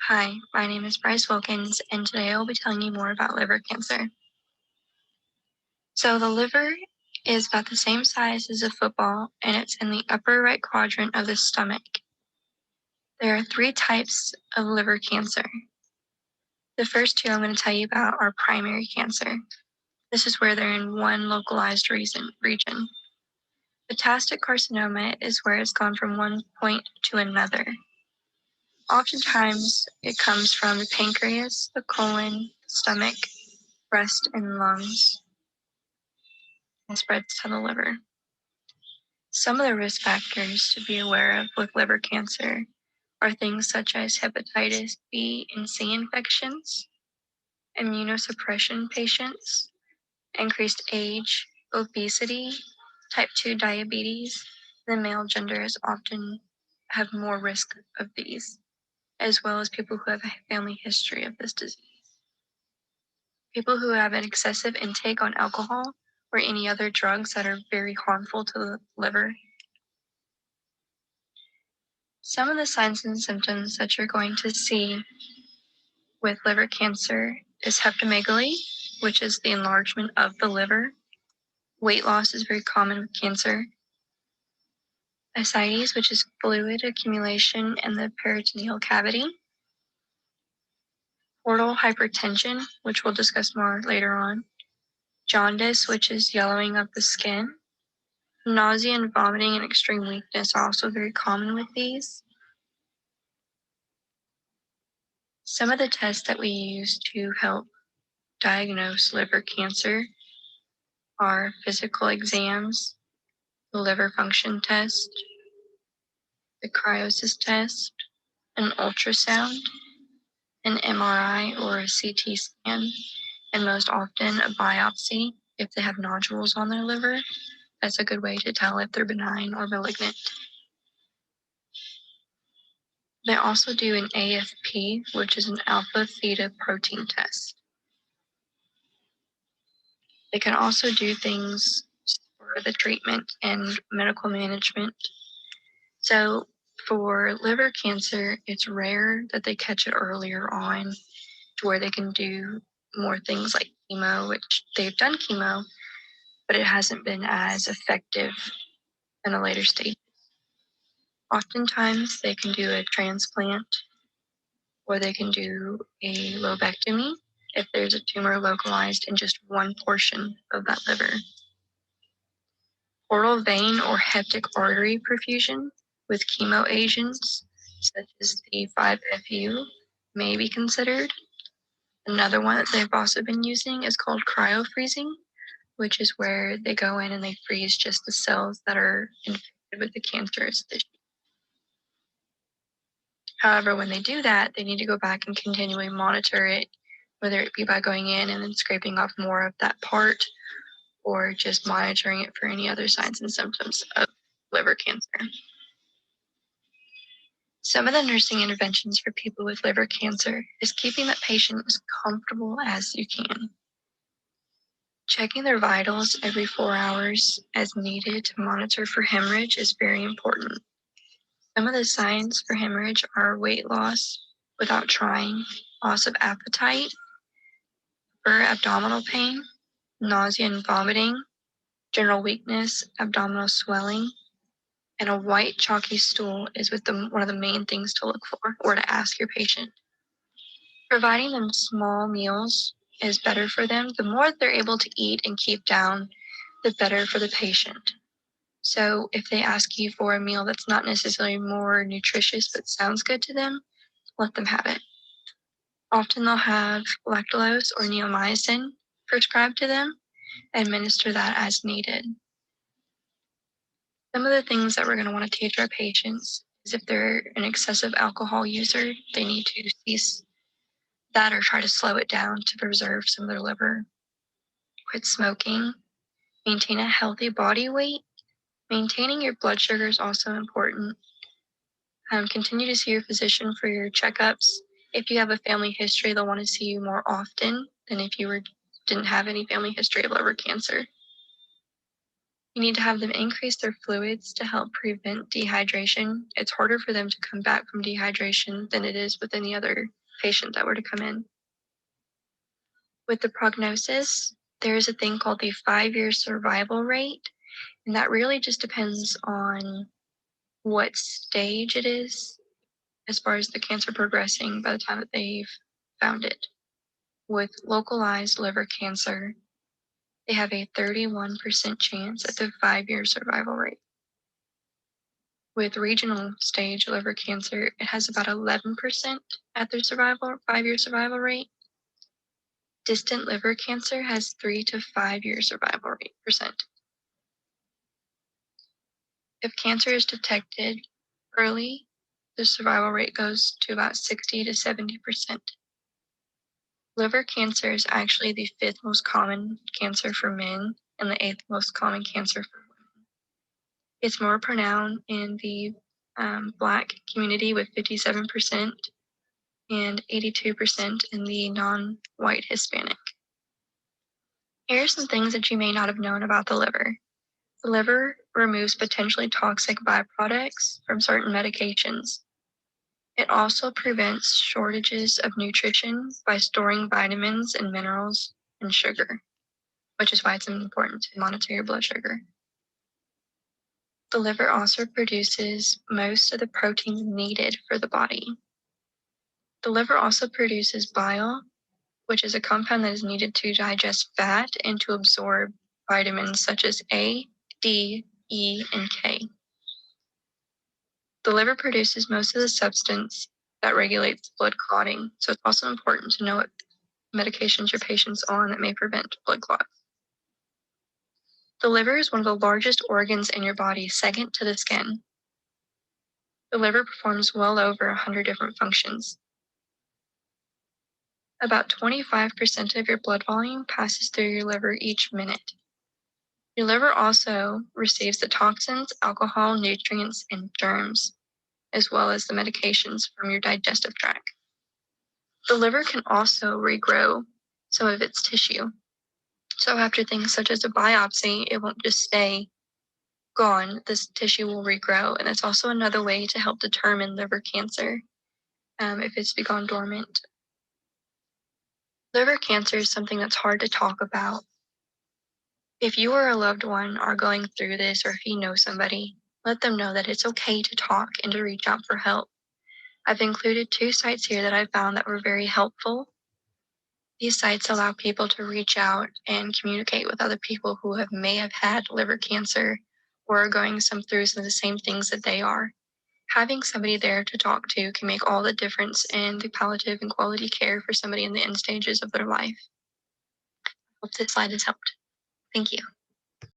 Hi, my name is Bryce Wilkins, and today I will be telling you more about liver cancer. So, the liver is about the same size as a football, and it's in the upper right quadrant of the stomach. There are three types of liver cancer. The first two I'm going to tell you about are primary cancer. This is where they're in one localized region. Metastatic carcinoma is where it's gone from one point to another. Oftentimes, it comes from the pancreas, the colon, stomach, breast, and lungs, and spreads to the liver. Some of the risk factors to be aware of with liver cancer are things such as hepatitis B and C infections, immunosuppression patients, increased age, obesity, type 2 diabetes. The male genders often have more risk of these, as well as people who have a family history of this disease. People who have an excessive intake on alcohol or any other drugs that are very harmful to the liver. Some of the signs and symptoms that you're going to see with liver cancer is hepatomegaly, which is the enlargement of the liver. Weight loss is very common with cancer. Ascites, which is fluid accumulation in the peritoneal cavity. Portal hypertension, which we'll discuss more later on. Jaundice, which is yellowing of the skin. Nausea and vomiting and extreme weakness are also very common with these. Some of the tests that we use to help diagnose liver cancer are physical exams, the liver function test, the cryosis test, an ultrasound, an MRI or a CT scan, and most often a biopsy if they have nodules on their liver. That's a good way to tell if they're benign or malignant. They also do an AFP, which is an alpha theta protein test. They can also do things for the treatment and medical management. So for liver cancer, it's rare that they catch it earlier on to where they can do more things like chemo, which they've done chemo, but it hasn't been as effective in the later stage. Oftentimes they can do a transplant or they can do a lobectomy if there's a tumor localized in just one portion of that liver. Portal vein or hepatic artery perfusion with chemo agents such as the 5-FU may be considered. Another one that they've also been using is called cryofreezing, which is where they go in and they freeze just the cells that are infected with the cancerous tissue. However, when they do that, they need to go back and continually monitor it, whether it be by going in and then scraping off more of that part or just monitoring it for any other signs and symptoms of liver cancer. Some of the nursing interventions for people with liver cancer is keeping that patient as comfortable as you can. Checking their vitals every 4 hours as needed to monitor for hemorrhage is very important. Some of the signs for hemorrhage are weight loss without trying, loss of appetite, or abdominal pain, nausea and vomiting, general weakness, abdominal swelling, and a white chalky stool is one of the main things to look for or to ask your patient. Providing them small meals is better for them. The more they're able to eat and keep down, the better for the patient. So if they ask you for a meal that's not necessarily more nutritious but sounds good to them, let them have it. Often they'll have lactulose or neomycin prescribed to them. Administer that as needed. Some of the things that we're going to want to teach our patients is if they're an excessive alcohol user, they need to cease that or try to slow it down to preserve some of their liver. Quit smoking. Maintain a healthy body weight. Maintaining your blood sugar is also important. Continue to see your physician for your checkups. If you have a family history, they'll want to see you more often than if you didn't have any family history of liver cancer. You need to have them increase their fluids to help prevent dehydration. It's harder for them to come back from dehydration than it is with any other patient that were to come in. With the prognosis, there is a thing called the 5-year survival rate, and that really just depends on what stage it is as far as the cancer progressing by the time that they've found it. With localized liver cancer, they have a 31% chance at the 5-year survival rate. With regional stage liver cancer, it has about 11% at their 5-year survival rate. Distant liver cancer has 3 to 5-year survival rate percent. If cancer is detected early, the survival rate goes to about 60 to 70%. Liver cancer is actually the 5th most common cancer for men and the 8th most common cancer for women. It's more pronounced in the Black community with 57% and 82% in the non-white Hispanic. Here are some things that you may not have known about the liver. The liver removes potentially toxic byproducts from certain medications. It also prevents shortages of nutrition by storing vitamins and minerals and sugar, which is why it's important to monitor your blood sugar. The liver also produces most of the proteins needed for the body. The liver also produces bile, which is a compound that is needed to digest fat and to absorb vitamins such as A, D, E, and K. The liver produces most of the substance that regulates blood clotting, so it's also important to know what medications your patient's on that may prevent blood clots. The liver is one of the largest organs in your body, second to the skin. The liver performs well over 100 different functions. About 25% of your blood volume passes through your liver each minute. Your liver also receives the toxins, alcohol, nutrients, and germs, as well as the medications from your digestive tract. The liver can also regrow some of its tissue. So after things such as a biopsy, it won't just stay gone. This tissue will regrow, and it's also another way to help determine liver cancer if it's gone dormant. Liver cancer is something that's hard to talk about. If you or a loved one are going through this, or if you know somebody, let them know that it's okay to talk and to reach out for help. I've included 2 sites here that I found that were very helpful. These sites allow people to reach out and communicate with other people who may have had liver cancer or are going through some of the same things that they are. Having somebody there to talk to can make all the difference in the palliative and quality care for somebody in the end stages of their life. I hope this slide has helped. Thank you.